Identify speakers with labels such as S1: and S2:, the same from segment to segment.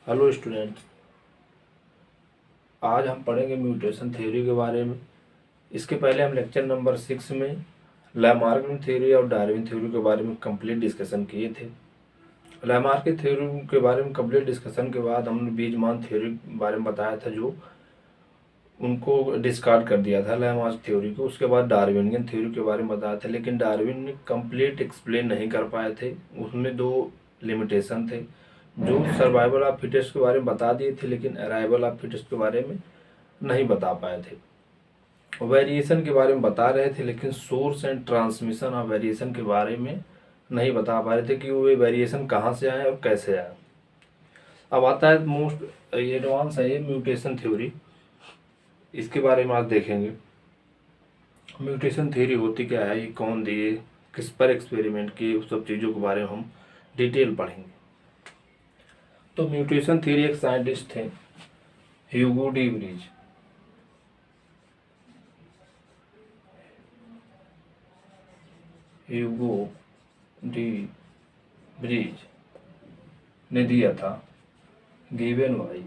S1: Hello student, आज हम पढ़ेंगे म्यूटेशन थ्योरी के बारे में। इसके पहले हम लेक्चर नंबर 6 में लैमार्क थ्योरी और डार्विन थ्योरी के बारे में कंप्लीट डिस्कशन किए थे। लैमार्क की थ्योरी के बारे में कंप्लीट डिस्कशन के बाद हमने बीजमान थ्योरी के बारे में बताया था, जो उनको डिस्कार्ड कर दिया था लैमार्क थ्योरी को। उसके बाद डार्विनियन थ्योरी के बारे में बताया था, लेकिन डार्विन ने कंप्लीट एक्सप्लेन नहीं कर पाए थे। उसमें दो लिमिटेशन थे, जो सर्वाइवल ऑफ फिटेस्ट के बारे में बता दिए थे, लेकिन अराइवल ऑफ फिटेस्ट के बारे में नहीं बता पाए थे। वेरिएशन के बारे में बता रहे थे, लेकिन source and transmission of variation के बारे में नहीं बता पा रहे थे कि वो वेरिएशन कहाँ से आए और कैसे आए। अब आता है मोस्ट एडवांस है ये म्यूटेशन थ्योरी। इसके बारे में आज देखेंगे म्यूटेशन थ्योरी होती क्या है, ये कौन दिए, किस पर एक्सपेरिमेंट किए, उस सब चीज़ों के बारे में हम डिटेल पढ़ेंगे। तो म्यूटेशन थ्योरी एक साइंटिस्ट थे, ह्यूगो डी ब्रिज। ह्यूगो डी ब्रिज ने दिया था, given by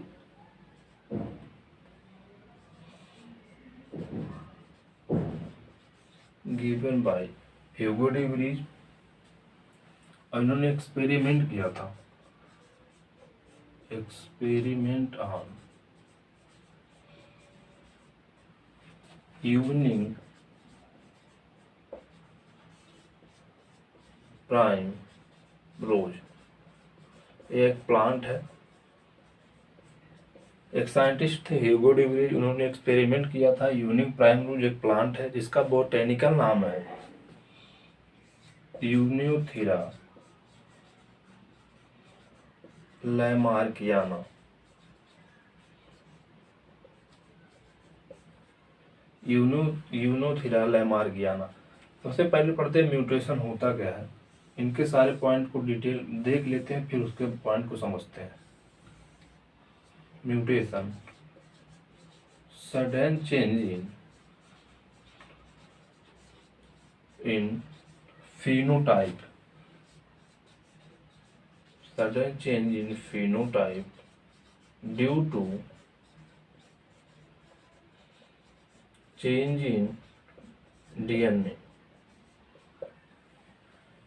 S1: Hugo de bridge. और इन्होंने एक्सपेरिमेंट किया था, एक्सपेरिमेंट ऑन इवनिंग प्राइम रोज। एक प्लांट है, एक साइंटिस्ट थे ह्यूगो डी ब्रिज, उन्होंने एक्सपेरिमेंट किया था। यूनिक प्राइम रोज एक प्लांट है जिसका बोटेनिकल नाम है यूनियोथिरा लैमार्कियाना। यूनोथिरा लैमार्कियाना। सबसे पहले पढ़ते हैं म्यूटेशन होता क्या है। इनके सारे पॉइंट को डिटेल देख लेते हैं, फिर उसके पॉइंट को समझते हैं। Mutation, sudden change in phenotype, sudden change in phenotype due to change in DNA।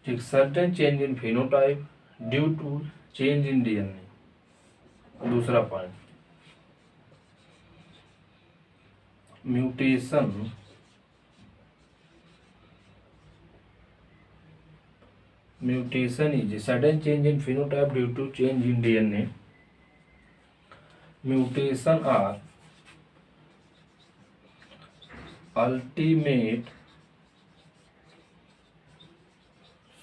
S1: ठीक, sudden change in phenotype due to change in DNA। दूसरा point, mutation is a sudden change in phenotype due to change in DNA। Mutation are ultimate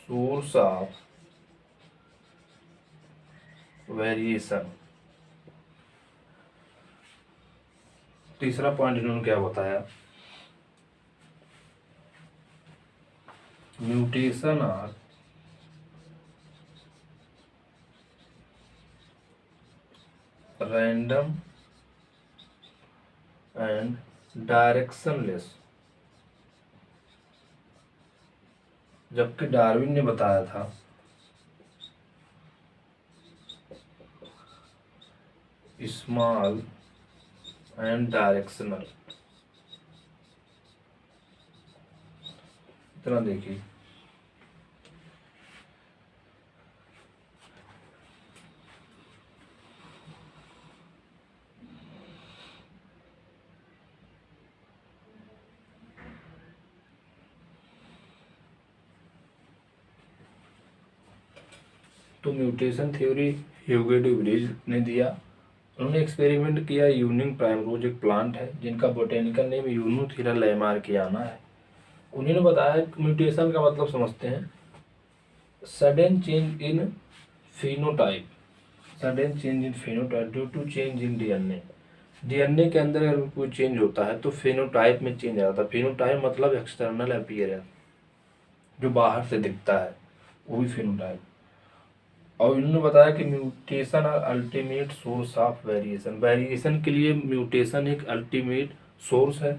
S1: source of variation। तीसरा point इन्होंने क्या बताया, mutation are random and directionless. जबकि Darwin ने बताया था small and directional. इतना देखिए, तो mutation theory Hugo de Vries ने दिया। उन्होंने एक्सपेरिमेंट किया। यूनिक प्राइम रोज एक प्लांट है जिनका बोटेनिकल नेम यूनोथिरा लैमार्कियाना है। उन्होंने बताया म्यूटेशन का मतलब समझते हैं, sudden change in phenotype, sudden change in phenotype due to change in DNA. DNA के अंदर अगर कोई चेंज होता है तो फिनोटाइप में चेंज आता है। फिनोटाइप मतलब एक्सटर्नल अपीयरेंस, जो बाहर से दिखता है, वही फिनोटाइप। और इन्होंने बताया कि mutation are ultimate source of variation. Variation के लिए म्यूटेशन एक अल्टीमेट सोर्स है।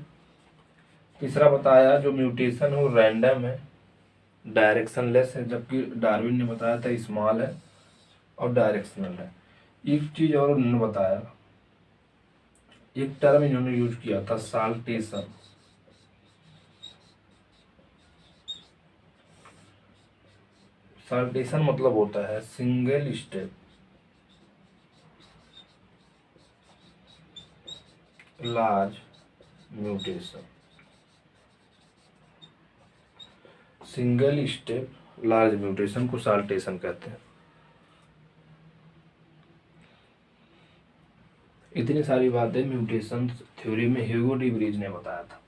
S1: तीसरा बताया जो म्यूटेशन है वो रैंडम है, डायरेक्शनलेस है, जबकि डार्विन ने बताया था स्मॉल है और डायरेक्शनल है। एक चीज और उन्होंने बताया, एक टर्म इन्होंने यूज किया था, साल्टेशन। साल्टेशन मतलब होता है single step large mutation. Single step large mutation को साल्टेशन कहते हैं। इतनी सारी बातें म्यूटेशन थ्योरी में ह्यूगो डी व्रीज ने बताया था।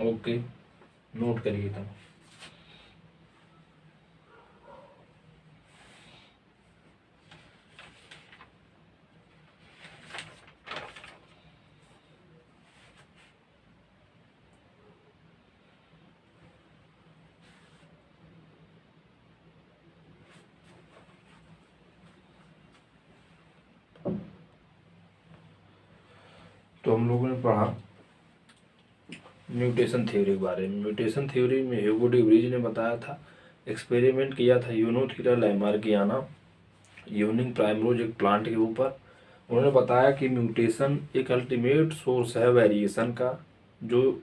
S1: ओके, नोट करिए तुम। तो हम लोगों ने पढ़ा म्यूटेशन थ्योरी के बारे में। म्यूटेशन थ्योरी में ह्यूगो डी व्रीज ने बताया था, एक्सपेरिमेंट किया था यूनोथीरा लैमार्कियाना यूनिंग प्राइमरोज एक प्लांट के ऊपर। उन्होंने बताया कि म्यूटेशन एक अल्टीमेट सोर्स है वेरिएशन का, जो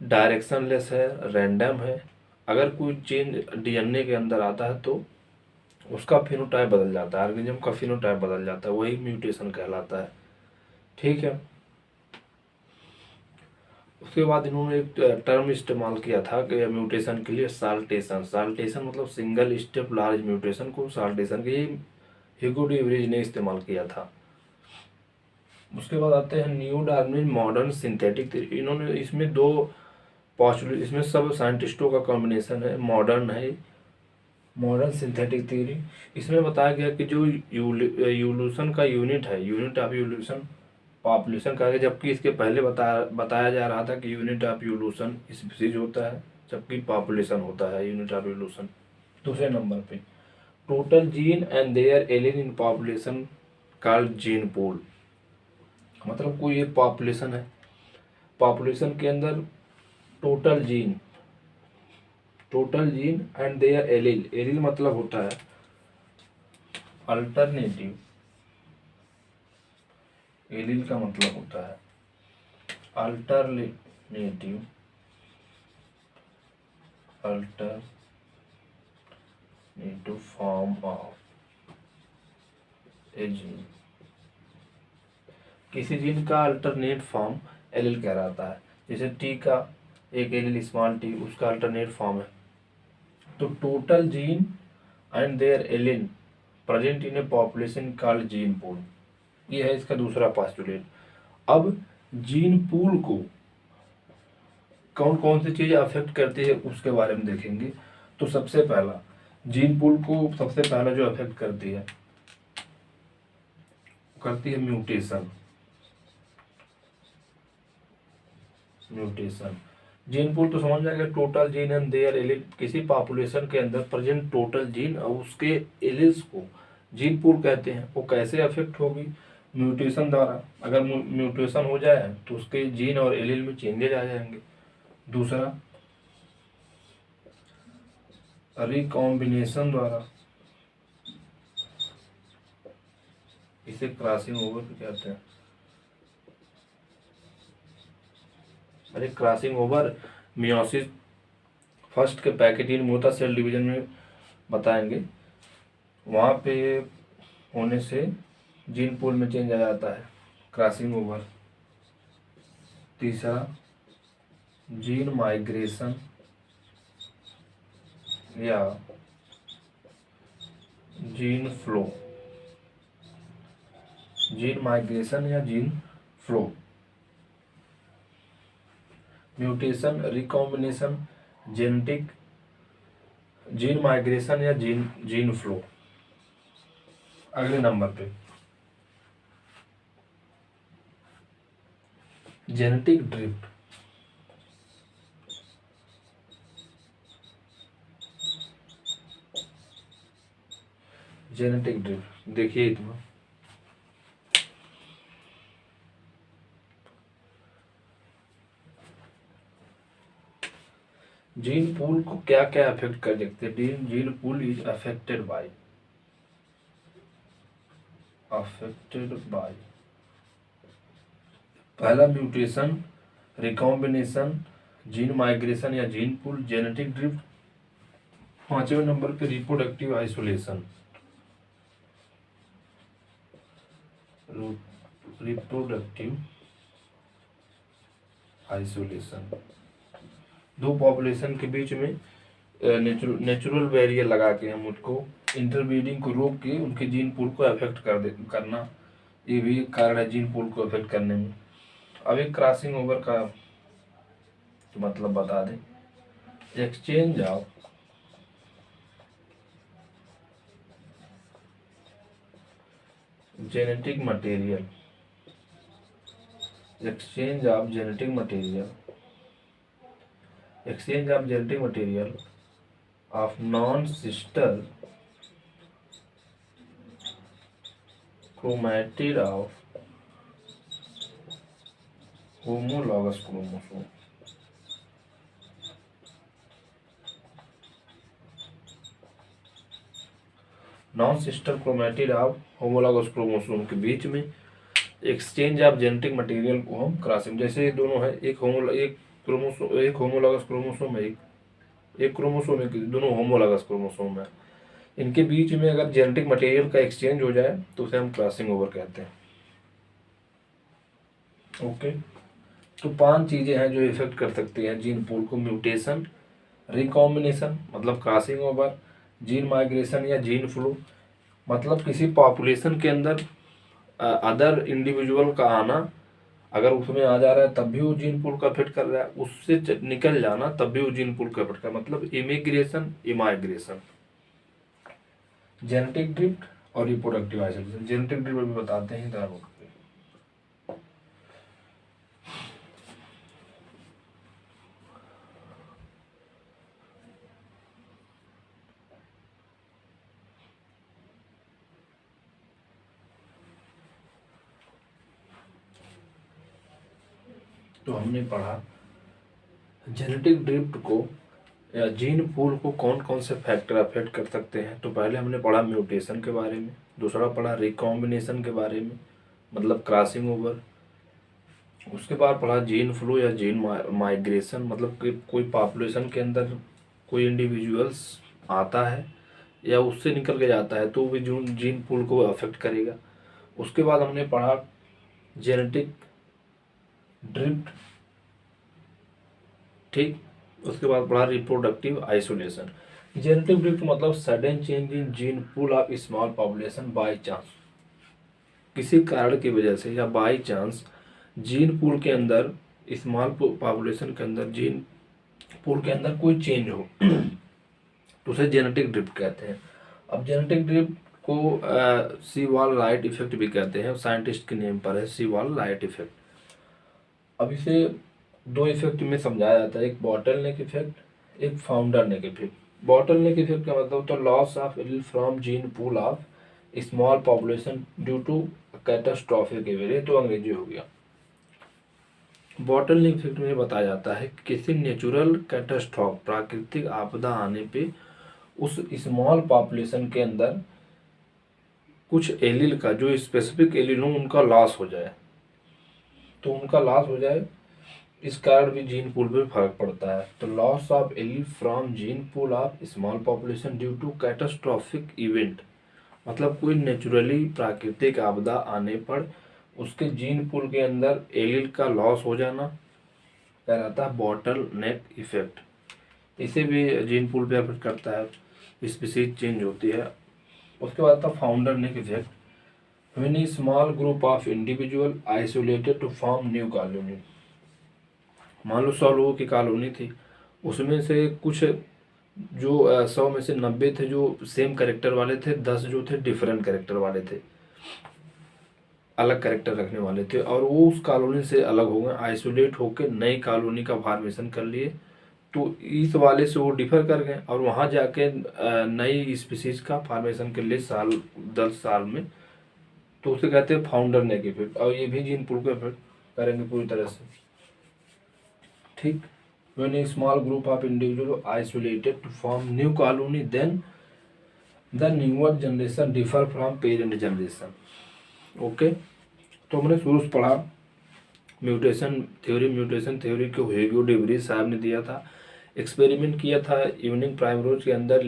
S1: डायरेक्शनलेस है, रैंडम है। अगर कोई चेंज डीएनए के अंदर आता है तो उसका फिनोटाइप बदल जाता है, ऑर्गेनिज्म का फिनोटाइप बदल जाता है, वही म्यूटेशन कहलाता है। ठीक है। उसके बाद इन्होंने एक टर्म इस्तेमाल किया था कि म्यूटेशन के लिए, साल्टेशन। साल्टेशन मतलब सिंगल स्टेप लार्ज म्यूटेशन को साल्टेशन के ह्यूगो डी व्रीज ने इस्तेमाल किया था। उसके बाद आते हैं new Darwin modern synthetic theory. इन्होंने इसमें दो पॉस्टुलेट, इसमें सब साइंटिस्टों का कॉम्बिनेशन है, मॉडर्न है, मॉडर्न सिंथेटिक थ्योरी। इसमें बताया गया कि जो यूल्यूशन का यूनिट है, यूनिट ऑफ यूल्यूशन पॉपुलेशन का है, जबकि इसके पहले बताया जा रहा था कि यूनिट ऑफ यूल्यूशन स्पीसीज होता है, जबकि पॉपुलेशन होता है यूनिट ऑफ यूल्यूशन। दूसरे नंबर पे total gene and their allele in population called gene pool. मतलब कोई एक पॉपुलेशन है, पॉपुलेशन के अंदर total gene and their allele. Allele मतलब होता है अल्टरनेटिव, एलील का मतलब होता है alternative form of a gene. किसी जीन का अल्टरनेट फॉर्म एलील कहलाता है। जैसे टी का एक एलील स्मॉल टी, उसका अल्टरनेट फॉर्म है। तो total gene and their allele present in A population called gene pool. ये है इसका दूसरा पोस्टुलेट। अब जीन पूल को कौन कौन सी चीज अफेक्ट करती है उसके बारे में देखेंगे। तो सबसे पहला, जीन पूल को सबसे पहला जो अफेक्ट करती है म्यूटेशन। जीन पूल तो समझ जाएगा, total gene and their allele. किसी पॉपुलेशन के अंदर प्रेजेंट टोटल जीन और उसके एलील्स को जीन पूल कहते हैं। वो कैसे अफेक्ट होगी? म्यूटेशन द्वारा। अगर म्यूटेशन हो जाए तो उसके जीन और एलील में चेंजेज आ जाएंगे। दूसरा, रिकॉम्बिनेशन द्वारा, इसे क्रॉसिंग ओवर कहते हैं। अरे क्रॉसिंग ओवर मियोसिस फर्स्ट के पैकेटिन में होता, सेल डिवीजन में बताएंगे। वहाँ पे होने से जीन पूल में चेंज आ जाता है, क्रॉसिंग ओवर। तीसरा, जीन माइग्रेशन या जीन फ्लो। जीन माइग्रेशन या gene flow. Mutation, recombination, genetic, gene migration या जीन फ्लो। अगले नंबर पे जेनेटिक ड्रिफ्ट। जेनेटिक ड्रिफ्ट देखिए इतना, जीन पूल को क्या क्या अफेक्ट कर सकते हैं? Gene pool is affected by पहला म्यूटेशन, रिकॉम्बिनेशन, जीन माइग्रेशन या जीन पूल, जेनेटिक ड्रिफ्ट, पांचवें नंबर पे रिप्रोडक्टिव आइसोलेशन। रिप्रोडक्टिव आइसोलेशन, दो पॉपुलेशन के बीच में नेचुरल बैरियर लगा के हम उसको इंटरब्रीडिंग को रोक के उनके जीन पूल को अफेक्ट करना, ये भी एक कारण है जीन पूल को अफेक्ट करने में। अब एक क्रॉसिंग ओवर का मतलब बता दें। Exchange of genetic material, exchange of genetic material of non-sister chromatid of homologous chromosome। Non sister chromatid of homologous chromosome के बीच में एक्सचेंज ऑफ जेनेटिक मटेरियल को हम क्रॉसिंग, जैसे ये दोनों है, एक होमोलॉगस क्रोमोसोम है, एक क्रोमोसोम है, दोनों होमोलॉगस क्रोमोसोम है, इनके बीच में अगर जेनेटिक मटेरियल का एक्सचेंज हो जाए तो उसे हम क्रॉसिंग ओवर कहते हैं। ओके, तो 5 चीजें हैं जो इफेक्ट कर सकती हैं जीन पूल को। म्यूटेशन, रिकॉम्बिनेशन मतलब क्रॉसिंग ओवर, जीन माइग्रेशन या जीन फ्लो मतलब किसी पॉपुलेशन के अंदर अदर इंडिविजुअल का आना, अगर उसमें आ जा रहा है तब भी वो जीन पूल का इफेक्ट कर रहा है, उससे निकल जाना तब भी वो जीन पूल का इफेक्ट कर, मतलब इमिग्रेशन, इमाइग्रेशन। जेनेटिक ड्रिफ्ट और रिप्रोडक्टिव आइसोलेशन। जेनेटिक ड्रिफ्ट अभी बताते हैं इधर। तो हमने पढ़ा जेनेटिक ड्रिफ्ट को या जीन पूल को कौन कौन से फैक्टर अफेक्ट कर सकते हैं। तो पहले हमने पढ़ा म्यूटेशन के बारे में, दूसरा पढ़ा रिकॉम्बिनेशन के बारे में मतलब क्रॉसिंग ओवर, उसके बाद पढ़ा जीन फ्लो या जीन माइग्रेशन मतलब कि कोई पॉपुलेशन के अंदर कोई इंडिविजुअल्स आता है या उससे निकल के जाता है तो वो जीन पूल को अफेक्ट करेगा। उसके बाद हमने पढ़ा जेनेटिक ड्रिफ्ट, ठीक। उसके बाद पढ़ा रिप्रोडक्टिव आइसोलेशन। जेनेटिक ड्रिफ्ट मतलब sudden change in gene pool of small population by chance, किसी कारण की वजह से या बाय चांस जीन पूल के अंदर, स्मॉल पॉपुलेशन के अंदर जीन पूल के अंदर कोई चेंज हो तो उसे जेनेटिक ड्रिफ्ट कहते हैं। अब जेनेटिक ड्रिफ्ट को सीवाल लाइट इफेक्ट भी कहते हैं, साइंटिस्ट के नेम पर है सीवाल लाइट इफेक्ट। अब इसे 2 इफेक्ट में समझाया जाता है, एक बॉटल नेक इफेक्ट, एक founder neck effect. Bottleneck effect का मतलब तो loss of allele from gene pool of small population due to catastrophic event, ये तो अंग्रेजी हो गया। बॉटल नेक इफेक्ट में बताया जाता है कि किसी नेचुरल कैटास्ट्रोफ, प्राकृतिक आपदा आने पे उस स्मॉल पॉपुलेशन के अंदर कुछ एलील का, जो स्पेसिफिक एलील हो उनका लॉस हो जाए, तो उनका लॉस हो जाए इस कारण भी जीन पूल पे फर्क पड़ता है। तो loss of allele from gene pool of small population due to catastrophic event मतलब कोई नेचुरली प्राकृतिक आपदा आने पर उसके जीन पूल के अंदर एलील का लॉस हो जाना कहलाता है बॉटल नेक इफेक्ट। इसे भी जीन पूल पे अफेक्ट करता है, स्पीसीज चेंज होती है। उसके बाद था founder neck effect, when a small group of individual isolated to form new colony. मान लो 100 लोगों की कॉलोनी थी, उसमें से कुछ जो 100 में से 90 थे जो सेम कैरेक्टर वाले थे, 10 जो थे डिफरेंट कैरेक्टर वाले थे, अलग कैरेक्टर रखने वाले थे, और वो उस कॉलोनी से अलग हो गए, आइसोलेट होकर नई कॉलोनी का फॉर्मेशन कर लिए। तो इस वाले से वो डिफर कर गए और वहाँ जाके नई स्पीसीज का फॉर्मेशन कर लिए 10 साल में, तो उसे कहते हैं फाउंडर नेक इफेक्ट। और ये भी जीन पूल को इफेक्ट करेंगे पूरी तरह से, ठीक। when a small group of individuals isolated to form new colony, then the newer generation differ from parent generation. Okay, तो हमने शुरू से पढ़ा म्यूटेशन थ्योरी को ह्यूगो डे व्रीज साहब ने दिया था, एक्सपेरिमेंट किया था इवनिंग प्राइमरोज के अंदर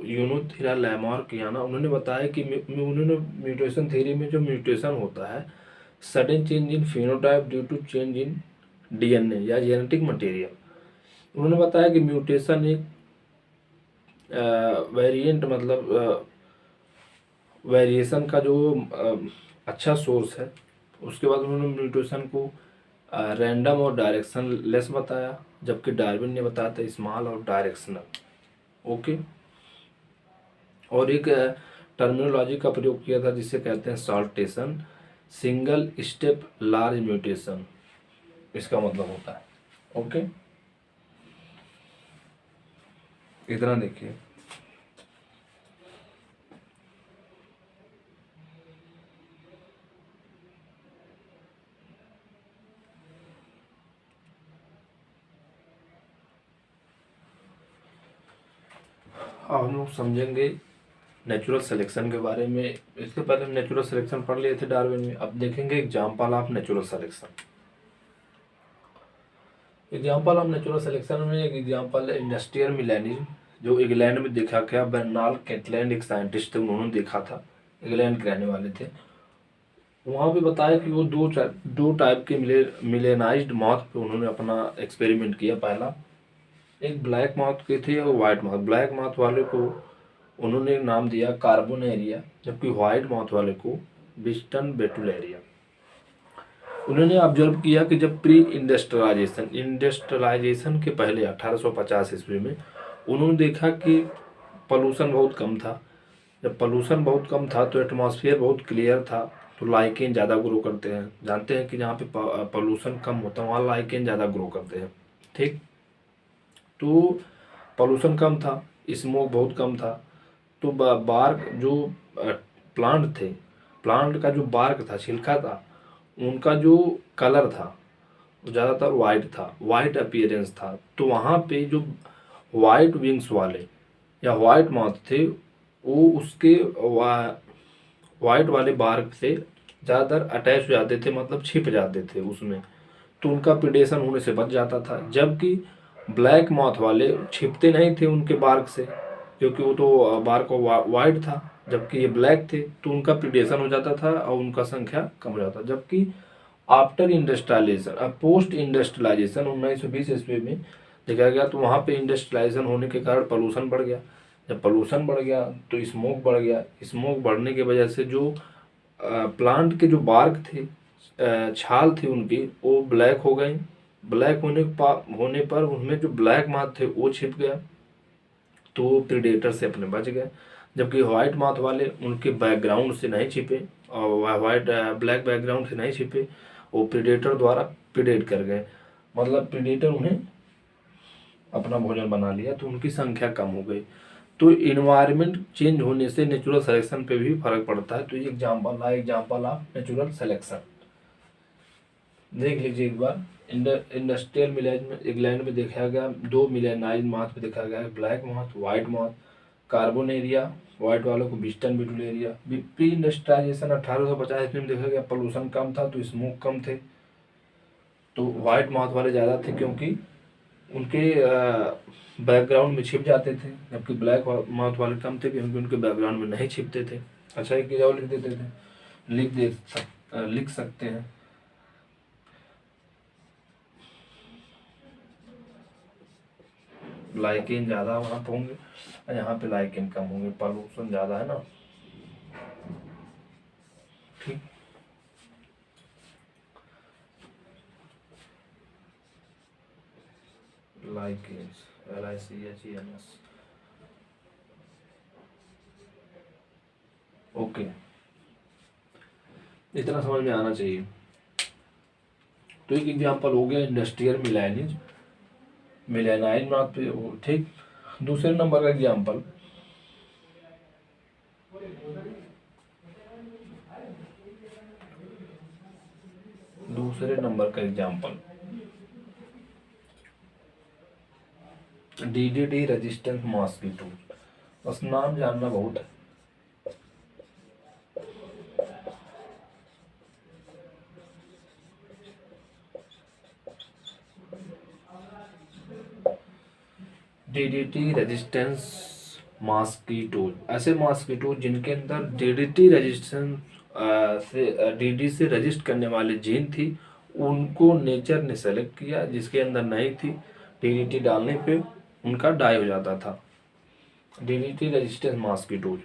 S1: यूनुथेरा लैमार्कियाना। उन्होंने बताया कि उन्होंने म्यूटेशन थ्योरी में जो म्यूटेशन होता है sudden change in phenotype due to change in DNA या जेनेटिक मटेरियल। उन्होंने बताया कि म्यूटेशन एक वेरिएंट मतलब वेरिएशन का जो अच्छा सोर्स है। उसके बाद उन्होंने म्यूटेशन को रैंडम और डायरेक्शन लेस बताया, जबकि डार्विन ने बताया था स्मॉल और डायरेक्शनल। ओके, और एक टर्मिनोलॉजी का प्रयोग किया था जिसे कहते हैं saltation, single step large mutation इसका मतलब होता है। ओके, इतना देखिए। अब हम लोग समझेंगे नेचुरल सिलेक्शन के बारे में। इसके पहले हम नेचुरल सिलेक्शन पढ़ लिए थे डार्विन में। अब देखेंगे example of natural selection. Example of natural selection में एक एग्जाम्पल है इंडस्ट्रियल मिलेनिज्म, जो इंग्लैंड में देखा गया। बर्नार्ड कैटलैंड एक साइंटिस्ट थे, उन्होंने देखा था, इंग्लैंड के रहने वाले थे। वहाँ पे बताया कि वो दो टाइप के मिलेनाइज्ड मॉथ पे उन्होंने अपना एक्सपेरिमेंट किया। पहला एक ब्लैक माउथ के थे और वाइट माउथ। ब्लैक माउथ वाले को उन्होंने नाम दिया कार्बोनेरिया, जबकि वाइट माउथ वाले को बिस्टन बेटुलेरिया। उन्होंने ऑब्जर्व किया कि जब प्री इंडस्ट्रियलाइजेशन के पहले 1850 ईस्वी में उन्होंने देखा कि पॉल्यूशन बहुत कम था। जब पॉल्यूशन बहुत कम था तो एटमॉस्फेयर बहुत क्लियर था, तो लाइकेन ज़्यादा ग्रो करते हैं। जानते हैं कि जहाँ पे पॉल्यूशन कम होता है वहाँ लाइकेन ज़्यादा ग्रो करते हैं। ठीक, तो पॉल्यूशन कम था, स्मोक बहुत कम था, तो बार्क जो प्लांट थे, प्लांट का जो बार्क था, छिलका था, उनका जो कलर था ज़्यादातर वाइट था, वाइट अपीयरेंस था। तो वहाँ पे जो वाइट विंग्स वाले या वाइट माउथ थे वो उसके वाइट वाले बार्क से ज़्यादातर अटैच हो जाते थे, मतलब छिप जाते थे उसमें, तो उनका प्रिडेशन होने से बच जाता था। जबकि ब्लैक माउथ वाले छिपते नहीं थे उनके बार्क से, क्योंकि वो तो बार्क वाइट था, जबकि ये ब्लैक थे, तो उनका प्रिडेशन हो जाता था और उनका संख्या कम हो जाता। जबकि आफ्टर इंडस्ट्रियलाइजेशन, पोस्ट इंडस्ट्रियलाइजेशन 1920 ईस्वी में देखा गया, तो वहाँ पे इंडस्ट्रियलाइजेशन होने के कारण पोल्यूशन बढ़ गया। जब पोल्यूशन बढ़ गया तो स्मोक बढ़ गया। स्मोक बढ़ने की वजह से जो प्लांट के जो बार्क थे, छाल थी उनकी, वो ब्लैक हो गई। ब्लैक होने पर उनमें जो ब्लैक माउथ थे वो छिप गया, तो प्रीडेटर से अपने बच गए। जबकि वाइट माउथ वाले उनके बैकग्राउंड से नहीं छिपे और ब्लैक बैकग्राउंड से नहीं छिपे, वो प्रीडेटर द्वारा प्रीडेट कर गए, मतलब प्रीडेटर उन्हें अपना भोजन बना लिया, तो उनकी संख्या कम हो गई। तो इन्वायरमेंट चेंज होने से नेचुरल सिलेक्शन पे भी फर्क पड़ता है। तो ये एग्जाम्पल ऑफ नेचुरल सिलेक्शन देख लीजिए एक बार। इंडस्ट्रियल मिलेज इंग्लैंड में देखा गया, दो मिलेनाइज माउथ पे देखा गया, black mouth, white mouth. Carbonaria white वालों को बिस्टन बिटुलेरिया। प्री इंडस्ट्रियलाइजेशन 1850 ईस्वी में देखा गया, पोल्यूशन कम था तो स्मोक कम थे, तो वाइट माउथ वाले ज़्यादा थे क्योंकि उनके बैकग्राउंड में छिप जाते थे, जबकि ब्लैक माउथ वाले कम थे क्योंकि उनके बैकग्राउंड में नहीं छिपते थे। अच्छा, एक चीज़ और लिख देते थे, लिख सकते हैं। लाइकेन ज़्यादा वहाँ पे होंगे और यहाँ पे लाइकेन कम होंगे, पॉल्यूशन ज़्यादा है ना। ठीक, लाइकेन्स LICHENS। ओके, इतना समझ में आना चाहिए। तो एक एग्जांपल हो गया इंडस्ट्रियल मिलेनाइज माउथ पे। ठीक, दूसरे नंबर का एग्जांपल DDT रेजिस्टेंस मॉस्किटो, बस नाम जानना बहुत है। DDT रेजिस्टेंस मॉस्किटो, ऐसे मॉस्किटो जिनके अंदर DDT रेजिस्टेंस से DD से रजिस्ट करने वाले जीन थी, उनको नेचर ने सेलेक्ट किया, जिसके अंदर नहीं थी DDT डालने पे उनका डाई हो जाता था। DDT resistance mosquitoes.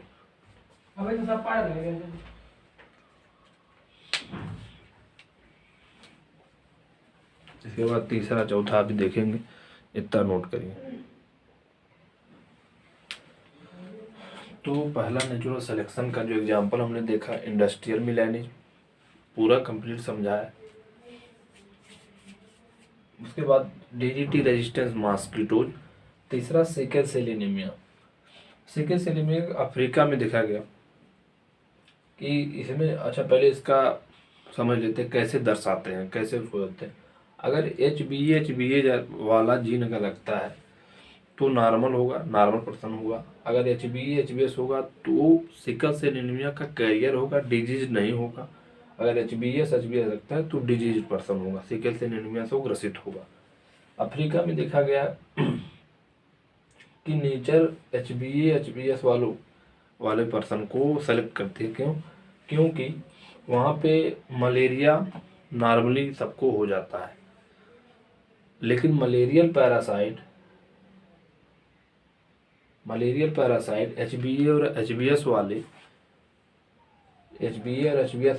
S1: इसके बाद तीसरा चौथा आप देखेंगे, इतना नोट करिए। तो पहला नेचुरल सिलेक्शन का जो एग्जांपल हमने देखा, इंडस्ट्रियल मिलेनिज, पूरा कंप्लीट समझाया। उसके बाद DDT रेजिस्टेंस मॉस्किटोज। तीसरा sickle cell anaemia. Sickle cell anaemia Africa में देखा गया कि इसमें, अच्छा पहले इसका समझ लेते हैं कैसे दर्शाते हैं, कैसे उसको होते हैं। अगर HbA वाला जीन अगर लगता है तो नॉर्मल होगा, नॉर्मल पर्सन होगा। अगर HbS होगा तो सिकल सेल एनीमिया का कैरियर होगा, डिजीज नहीं होगा। अगर HbS लगता है तो डिजीज पर्सन होगा, सिकल सेल एनीमिया से वो ग्रसित होगा। अफ्रीका में देखा गया कि नेचर HbS वाले पर्सन को सेलेक्ट करती है। क्यों? क्योंकि वहाँ पे मलेरिया नॉर्मली सबको हो जाता है, लेकिन मलेरियल पैरासाइट HbA और HbS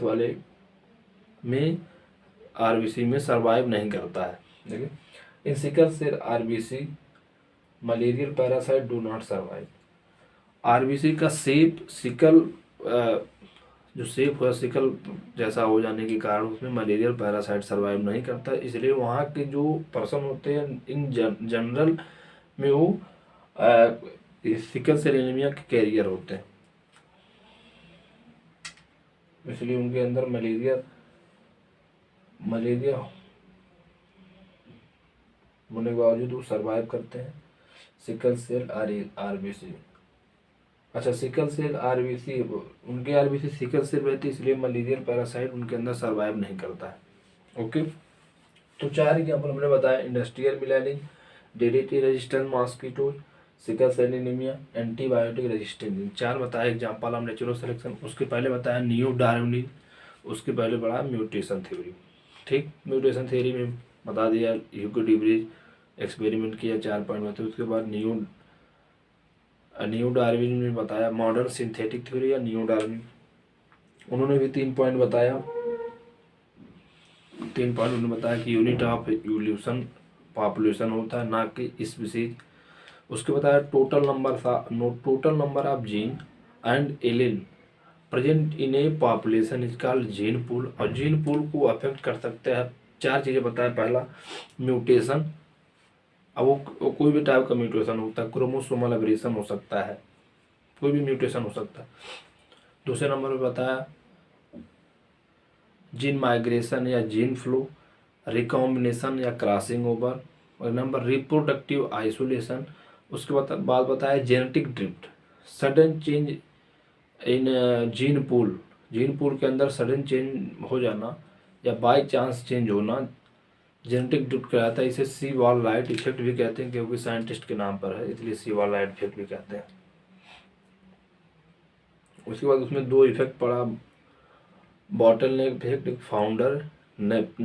S1: वाले में RBC में सरवाइव नहीं करता है। देखिए, in sickle cell RBC malarial parasite do not survive. RBC का शेप सिकल जो शेप है सिकल जैसा हो जाने के कारण उसमें मलेरियल पैरासाइट सर्वाइव नहीं करता, इसलिए वहाँ के जो पर्सन होते हैं इन जनरल में वो सिकल सेल एनीमिया के कैरियर होते हैं, इसलिए उनके अंदर मलेरिया होने के बावजूद वो सर्वाइव करते हैं। सिकल सेल RBC, अच्छा सिकल सेल RBC, उनके RBC सिकल सेल रहती है, इसलिए मलेरियल पैरासाइट उनके अंदर सर्वाइव नहीं करता है। ओके, तो 4 एग्जाम्पल हमने बताया, industrial melanism, DDT resistant mosquitoes, sickle cell anaemia, antibiotic resistance. 4 बताया एग्जाम्पल हम नेचुरल सिलेक्शन। उसके पहले बताया न्यू डार्विनिज्म, उसके पहले पढ़ा म्यूटेशन थ्योरी। ठीक, म्यूटेशन थ्योरी में बता दिया, ह्यूगो डीब्रीज एक्सपेरिमेंट किया, 4 पॉइंट बताए। उसके बाद न्यू डार्विन में बताया मॉडर्न सिंथेटिक थ्योरी या न्यू डार्विन, उन्होंने भी 3 पॉइंट बताया। 3 पॉइंट उन्होंने बताया कि यूनिट ऑफ इवोल्यूशन पॉपुलेशन होता है, ना कि स्पीसीज। उसके बताया total number of gene and allele present in A population is called gene pool. और जीन पूल को अफेक्ट कर सकते हैं 4 चीज़ें बताया। पहला म्यूटेशन, अब वो कोई भी टाइप का म्यूटेशन होता है, क्रोमोसोमल एबरेशन हो सकता है, कोई भी म्यूटेशन हो सकता है। दूसरे नंबर पे बताया जीन माइग्रेशन या जीन फ्लो, रिकॉम्बिनेशन या क्रॉसिंग ओवर। और नंबर रिप्रोडक्टिव आइसोलेशन। उसके बाद बताया जेनेटिक ड्रिफ्ट, सडन चेंज इन जीन पूल के अंदर सडन चेंज हो जाना या बाय चांस चेंज होना जेनेटिक ड्रिफ्ट कहलाता है। इसे सी वॉल लाइट इफेक्ट भी कहते हैं, क्योंकि साइंटिस्ट के नाम पर है, इसलिए सी वॉल लाइट इफेक्ट भी कहते हैं। उसके बाद उसमें 2 इफेक्ट पड़ा, बॉटल नेक effect, founder neck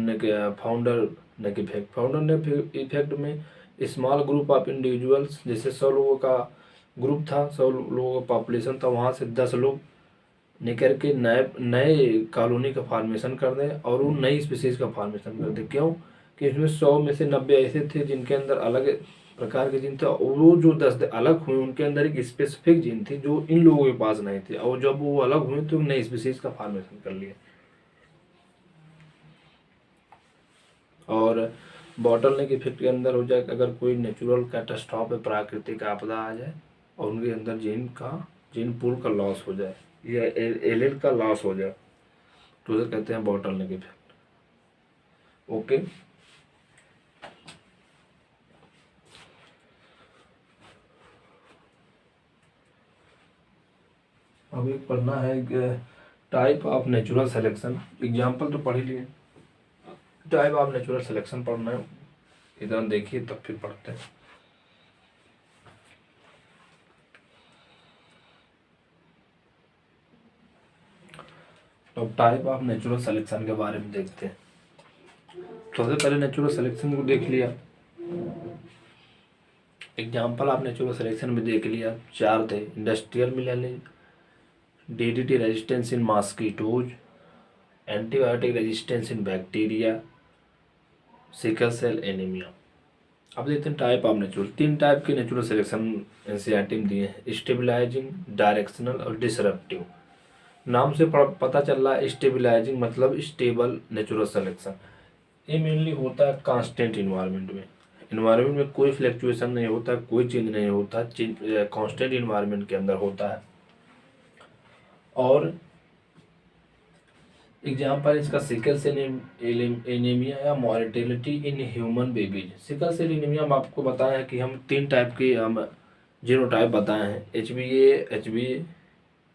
S1: effect. Founder neck effect में स्मॉल ग्रुप ऑफ इंडिविजुअल्स, जैसे 100 लोगों का ग्रुप था, 100 लोगों का पॉपुलेशन था, वहाँ से 10 लोग निकल के नए कॉलोनी का फॉर्मेशन कर दें और वो नई स्पीसीज का फॉर्मेशन कर दें। क्यों? कि इसमें 100 में से 90 ऐसे थे जिनके अंदर अलग प्रकार के जीन थे, और वो जो 10 अलग हुए उनके अंदर एक स्पेसिफिक जीन थी जो इन लोगों के पास नहीं थी, और जब वो अलग हुए तो नई स्पीसीज का फॉर्मेशन कर लिया। और बॉटल नेक इफेक्ट के अंदर हो जाए अगर कोई नेचुरल कैटास्ट्रॉफ, प्राकृतिक आपदा आ जाए और उनके अंदर जीन पूल का लॉस हो जाए या एलील का लॉस हो जाए, तो उसे कहते हैं बॉटल नेक इफेक्ट। ओके, अब एक पढ़ना है type of natural selection. Example तो पढ़ ही लिए, टाइप ऑफ नेचुरल सिलेक्शन पढ़ना है, इधर देखिए तब फिर पढ़ते हैं। तो टाइप ऑफ नेचुरल सिलेक्शन के बारे में देखते हैं। सबसे पहले नेचुरल सिलेक्शन को देख लिया, एग्जाम्पल ऑफ नेचुरल सिलेक्शन में देख लिया, 4 थे। Industrial melanism, DDT resistance in mosquitoes, antibiotic resistance in bacteria, sickle cell anaemia. अब देखते हैं टाइप ऑफ नेचुरल। 3 टाइप के नेचुरल सिलेक्शन एनसीईआरटी में दिए हैं, स्टेबलाइजिंग, डायरेक्शनल और डिसरप्टिव। नाम से पता चल रहा है स्टेबलाइजिंग मतलब स्टेबल नेचुरल सिलेक्शन। ये मेनली होता है कांस्टेंट इन्वायरमेंट में। इन्वायरमेंट में कोई फ्लैक्चुएशन नहीं होता, कोई चेंज नहीं होता, कांस्टेंट इन्वायरमेंट के अंदर होता है। और एग्जाम्पल इसका सिकल सेल एनीमिया या mortality in human babies. Sickle cell anaemia हम आपको बताया है कि हम 3 टाइप के हम जीनोटाइप बताए हैं,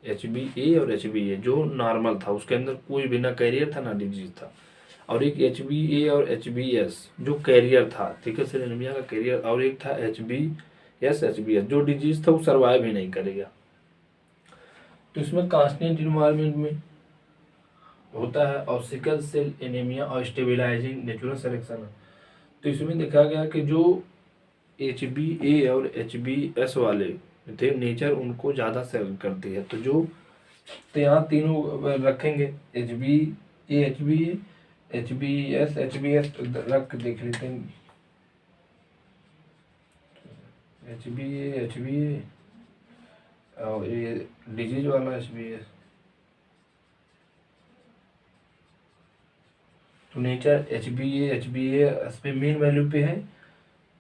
S1: HbA और HbA जो नॉर्मल था, उसके अंदर कोई भी ना कैरियर था ना डिजीज था। और एक HbA और HbS जो कैरियर था, सिकल सेल एनीमिया का कैरियर, और एक था HbS जो डिजीज था वो सर्वाइव ही नहीं करेगा। तो इसमें कांस्टेंट इन्वायरमेंट में होता है और सिकल सेल एनीमिया और स्टेबलाइजिंग नेचुरल सिलेक्शन है। तो इसमें देखा गया कि जो HbA और HbS वाले थे, नेचर उनको ज़्यादा सेलेक्ट करती है। तो यहाँ तीनों रखेंगे, HbA HbA HbS HbS रख देख लेते हैं, HbA HbA और ये डिजीज वाला HbS। तो नेचर HbA इस पे मेन वैल्यू पे है,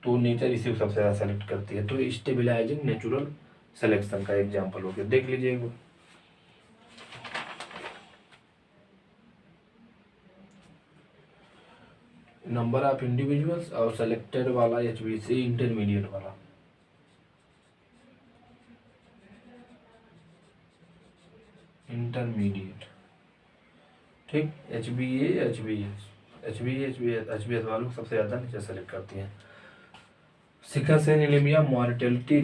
S1: तो नेचर इसी को सबसे ज़्यादा सेलेक्ट करती है। तो स्टेबलाइजिंग नेचुरल सिलेक्शन का एग्जांपल हो गया, देख लीजिए एक बार। नंबर ऑफ इंडिविजुअल्स और सेलेक्टेड वाला HbC इंटरमीडिएट वाला। इंटरमीडिएट ठीक, HbS वालों को सबसे ज़्यादा नीचे सेलेक्ट करती हैं। Sickle cell anaemia mortality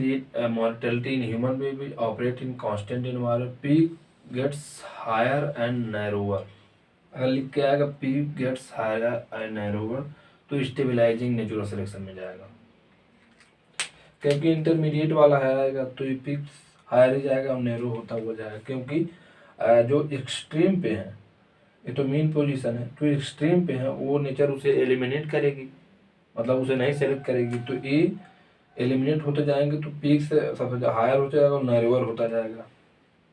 S1: in human baby operate in constant environment, peak gets higher and narrower। अगर लिख के आएगा peak gets higher and narrower तो स्टेबलाइजिंग नेचुरल सिलेक्शन में जाएगा, क्योंकि इंटरमीडिएट वाला है आएगा तो ये पिक हायर ही जाएगा और नैरो होता हुआ जाएगा। क्योंकि जो एक्सट्रीम पे है, ये तो मेन पोजीशन है, तो एक्सट्रीम पे है वो नेचर उसे एलिमिनेट करेगी, मतलब उसे नहीं सेलेक्ट करेगी। तो ये एलिमिनेट होते जाएंगे तो पीक से सबसे हायर हो जाएगा और नैरोवर होता जाएगा।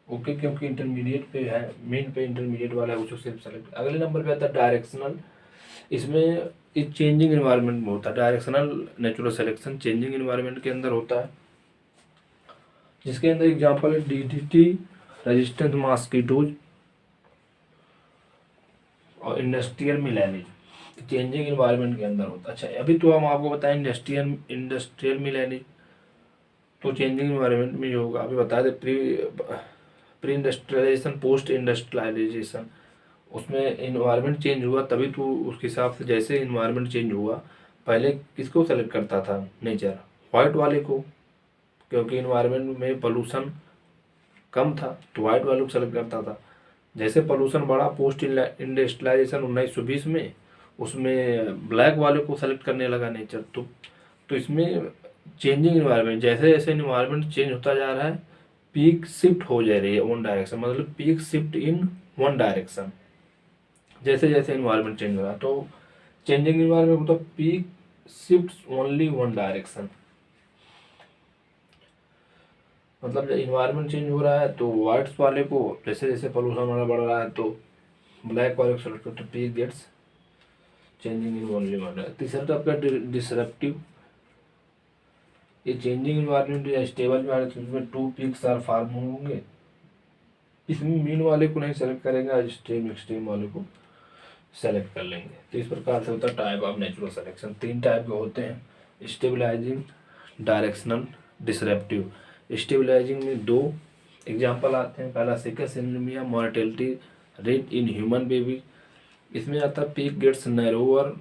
S1: ओके, क्योंकि इंटरमीडिएट पे है, मेन पे इंटरमीडिएट वाला है, उसको सिर्फ सेलेक्ट। अगले नंबर पे आता है डायरेक्शनल। इसमें इस चेंजिंग इन्वायरमेंट में होता है directional natural selection, changing environment के अंदर होता है, जिसके अंदर एग्जांपल है DDT रेजिस्टेंस मॉस्किटोज और इंडस्ट्रियल मिलेनिज। चेंजिंग इन्वायरमेंट के अंदर होता है। अच्छा, अभी तो हम आपको बताएं इंडस्ट्रियल मिलेनिज तो चेंजिंग इन्वायरमेंट में ही होगा। अभी बता दें प्री इंडस्ट्रियलाइजेशन, पोस्ट इंडस्ट्रियलाइजेशन, उसमें इन्वायरमेंट चेंज हुआ तभी तो उसके हिसाब से जैसे इन्वायरमेंट चेंज हुआ, पहले किसको सेलेक्ट करता था नेचर, वाइट वाले को, क्योंकि इन्वायरमेंट में पोल्यूशन कम था तो वाइट वाले को सेलेक्ट करता था। जैसे पोल्यूशन बढ़ा पोस्ट इंडस्ट्रियलाइजेशन 1920 में, उसमें ब्लैक वाले को सेलेक्ट करने लगा नेचर। तो इसमें चेंजिंग इन्वायरमेंट, जैसे जैसे इन्वायरमेंट चेंज होता जा रहा है पीक शिफ्ट हो जा रही है वन डायरेक्शन, मतलब peak shift in one direction. जैसे जैसे इन्वायरमेंट चेंज हो रहा है तो चेंजिंग इन्वायरमेंट मतलब peak shift only one direction, मतलब जब इन्वायरमेंट चेंज हो रहा है तो वाइट्स वाले को, जैसे जैसे पोल्यूशन वाला बढ़ रहा है तो ब्लैक वाले को सेलेक्ट करते, peak gets changing in only one. तीसरा आपका डिसरप्टिव। ये चेंजिंग इन्वायरमेंट या स्टेबल इन्वायरमेंट, इसमें 2 पीक्स आर फॉर्म होंगे, इसमें मीन वाले को नहीं सेलेक्ट करेंगे, एक्सट्रीम वाले को सेलेक्ट कर लेंगे। तो इस प्रकार से होता है type of natural selection. 3 type के होते हैं, स्टेबलाइजिंग, डायरेक्शनल, डिसरप्टिव। स्टेबलाइजिंग में 2 एग्जाम्पल आते हैं। पहला sickle cell anaemia, mortality rate in human baby. इसमें आता है peak gets narrower,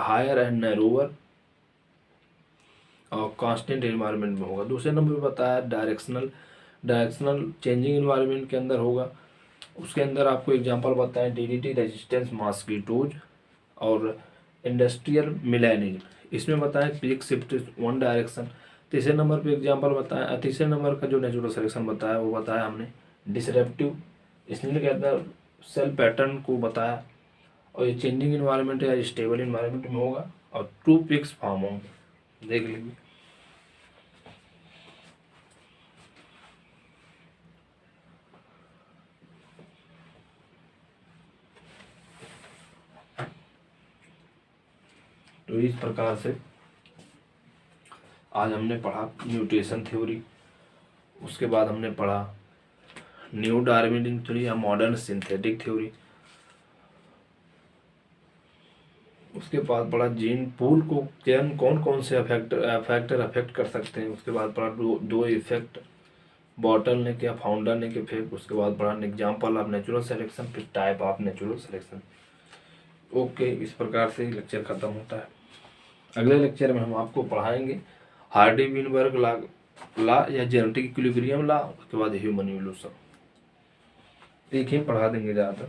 S1: higher and narrower और कांस्टेंट एनवायरनमेंट में होगा। दूसरे नंबर पर बताया डायरेक्शनल चेंजिंग एनवायरनमेंट के अंदर होगा। उसके अंदर आपको एग्जांपल बताएं डीडीटी रेजिस्टेंस मॉस्किटोज और इंडस्ट्रियल मिलेनियल। इसमें बताएं पीक शिफ्ट वन डायरेक्शन। तीसरे नंबर पे एग्जांपल बताएं, तीसरे नंबर का जो नेचुरल सिलेक्शन बताया वो बताया हमने डिसरप्टिव स्नेल के अंदर सेल पैटर्न को बताया। और ये चेंजिंग इन्वायरमेंट या स्टेबल इन्वायरमेंट में होगा और टू पिक्स फॉर्म होंगे। देख लीजिए तो इस प्रकार से आज हमने पढ़ा म्यूटेशन थ्योरी। उसके बाद हमने पढ़ा न्यू डार्विनियन थ्योरी या मॉडर्न सिंथेटिक थ्योरी। उसके बाद पढ़ा जीन पूल को कौन कौन से फैक्टर अफेक्ट कर सकते हैं। उसके बाद पढ़ा दो इफेक्ट, बॉटल ने क्या फाउंडर ने के इफेक्ट। उसके बाद पढ़ा एग्जाम्पल ऑफ नेचुरल सिलेक्शन, फिर type of natural selection. Okay, इस प्रकार से लेक्चर खत्म होता है। अगले लेक्चर में हम आपको पढ़ाएंगे हार्डी विनबर्ग ला या जेनेटिक इक्विलिब्रियम ला, उसके बाद ह्यूमन इवोल्यूशन। एक ही पढ़ा देंगे ज़्यादातर।